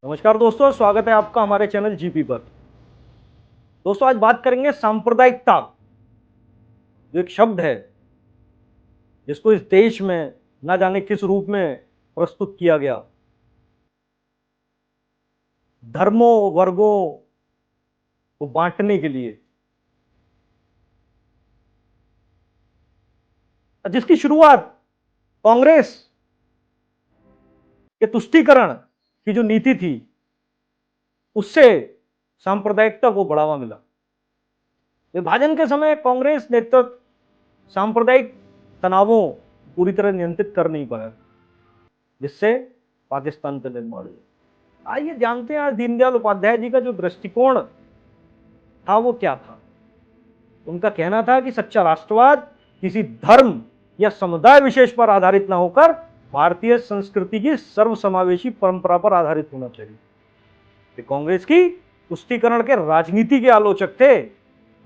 नमस्कार दोस्तों, स्वागत है आपका हमारे चैनल जीपी पर। दोस्तों, आज बात करेंगे सांप्रदायिकता, जो एक शब्द है जिसको इस देश में ना जाने किस रूप में प्रस्तुत किया गया। धर्मों वर्गों को बांटने के लिए, जिसकी शुरुआत कांग्रेस के तुष्टीकरण की जो नीति थी उससे सांप्रदायिकता को बढ़ावा मिला। विभाजन के समय कांग्रेस नेतृत्व सांप्रदायिक तनावों पूरी तरह नियंत्रित कर नहीं पाया, जिससे पाकिस्तान का निर्माण हुआ। आइए जानते हैं आज दीनदयाल उपाध्याय जी का जो दृष्टिकोण था वो क्या था। उनका कहना था कि सच्चा राष्ट्रवाद किसी धर्म या समुदाय विशेष पर आधारित न होकर भारतीय संस्कृति की सर्वसमावेशी परंपरा पर आधारित होना चाहिए। वे कांग्रेस की तुष्टीकरण के राजनीति के आलोचक थे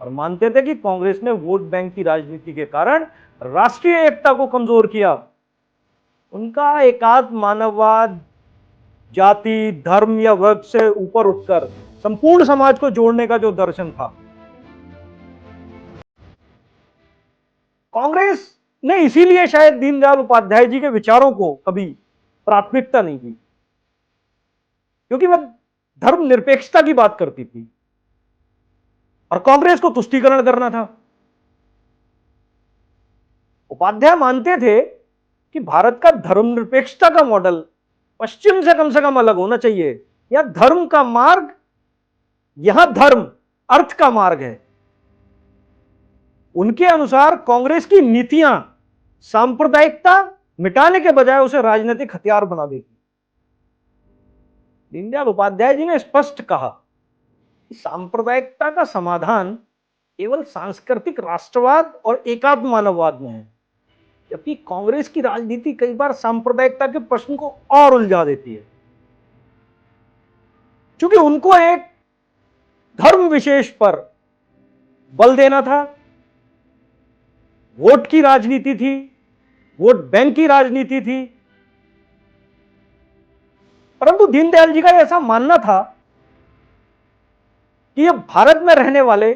और मानते थे कि कांग्रेस ने वोट बैंक की राजनीति के कारण राष्ट्रीय एकता को कमजोर किया। उनका एकात्म मानववाद जाति, धर्म या वर्ग से ऊपर उठकर संपूर्ण समाज को जोड़ने का जो दर्शन था, कांग्रेस ने इसीलिए शायद दीनदयाल उपाध्याय जी के विचारों को कभी प्राथमिकता नहीं दी, क्योंकि वह धर्मनिरपेक्षता की बात करती थी और कांग्रेस को तुष्टीकरण करना था। उपाध्याय मानते थे कि भारत का धर्मनिरपेक्षता का मॉडल पश्चिम से कम अलग होना चाहिए। या धर्म का मार्ग, यहां धर्म अर्थ का मार्ग है। उनके अनुसार कांग्रेस की नीतियां सांप्रदायिकता मिटाने के बजाय उसे राजनीतिक हथियार बना देती। दीनदयाल उपाध्याय जी ने स्पष्ट कहा कि सांप्रदायिकता का समाधान केवल सांस्कृतिक राष्ट्रवाद और एकात्म मानववाद में है, जबकि कांग्रेस की राजनीति कई बार सांप्रदायिकता के प्रश्न को और उलझा देती है। क्योंकि उनको एक धर्म विशेष पर बल देना था, वोट की राजनीति थी, वोट बैंक की राजनीति थी। परंतु दीनदयाल जी का ऐसा मानना था कि यह भारत में रहने वाले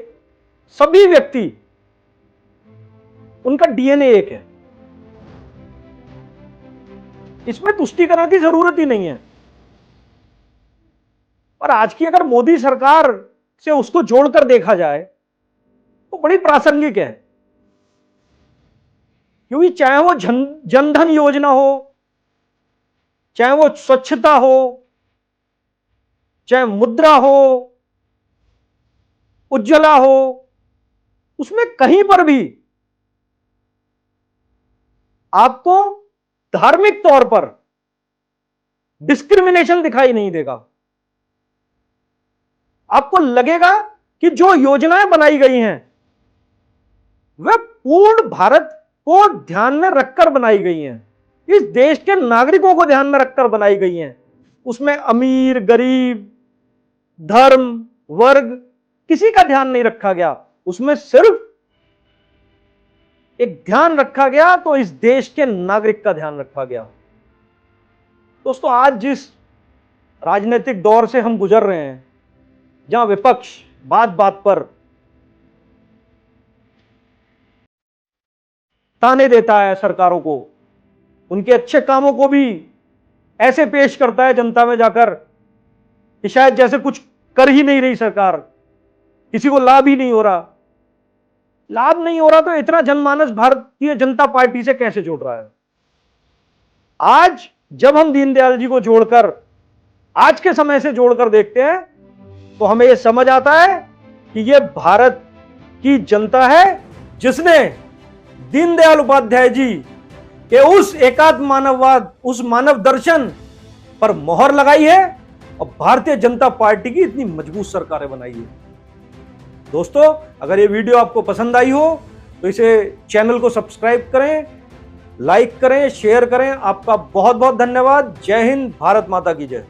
सभी व्यक्ति, उनका डीएनए एक है, इसमें तुष्टीकरण की जरूरत ही नहीं है। और आज की अगर मोदी सरकार से उसको जोड़कर देखा जाए तो बड़ी प्रासंगिक है, क्योंकि चाहे वो जनधन योजना हो, चाहे वो स्वच्छता हो, चाहे मुद्रा हो, उज्ज्वला हो, उसमें कहीं पर भी आपको धार्मिक तौर पर डिस्क्रिमिनेशन दिखाई नहीं देगा। आपको लगेगा कि जो योजनाएं बनाई गई हैं वह पूर्ण भारत को ध्यान में रखकर बनाई गई हैं, इस देश के नागरिकों को ध्यान में रखकर बनाई गई हैं। उसमें अमीर गरीब, धर्म, वर्ग किसी का ध्यान नहीं रखा गया। उसमें सिर्फ एक ध्यान रखा गया तो इस देश के नागरिक का ध्यान रखा गया। दोस्तों, आज जिस राजनीतिक दौर से हम गुजर रहे हैं, जहां विपक्ष बात बात पर ताने देता है सरकारों को, उनके अच्छे कामों को भी ऐसे पेश करता है जनता में जाकर कि शायद जैसे कुछ कर ही नहीं रही सरकार, किसी को लाभ ही नहीं हो रहा। लाभ नहीं हो रहा तो इतना जनमानस भारतीय जनता पार्टी से कैसे जोड़ रहा है? आज जब हम दीनदयाल जी को जोड़कर, आज के समय से जोड़कर देखते हैं तो हमें यह समझ आता है कि यह भारत की जनता है जिसने दीनदयाल उपाध्याय जी के उस एकात्म मानववाद, उस मानव दर्शन पर मोहर लगाई है और भारतीय जनता पार्टी की इतनी मजबूत सरकारें बनाई है। दोस्तों, अगर ये वीडियो आपको पसंद आई हो तो इसे चैनल को सब्सक्राइब करें, लाइक करें, शेयर करें। आपका बहुत बहुत धन्यवाद। जय हिंद, भारत माता की जय।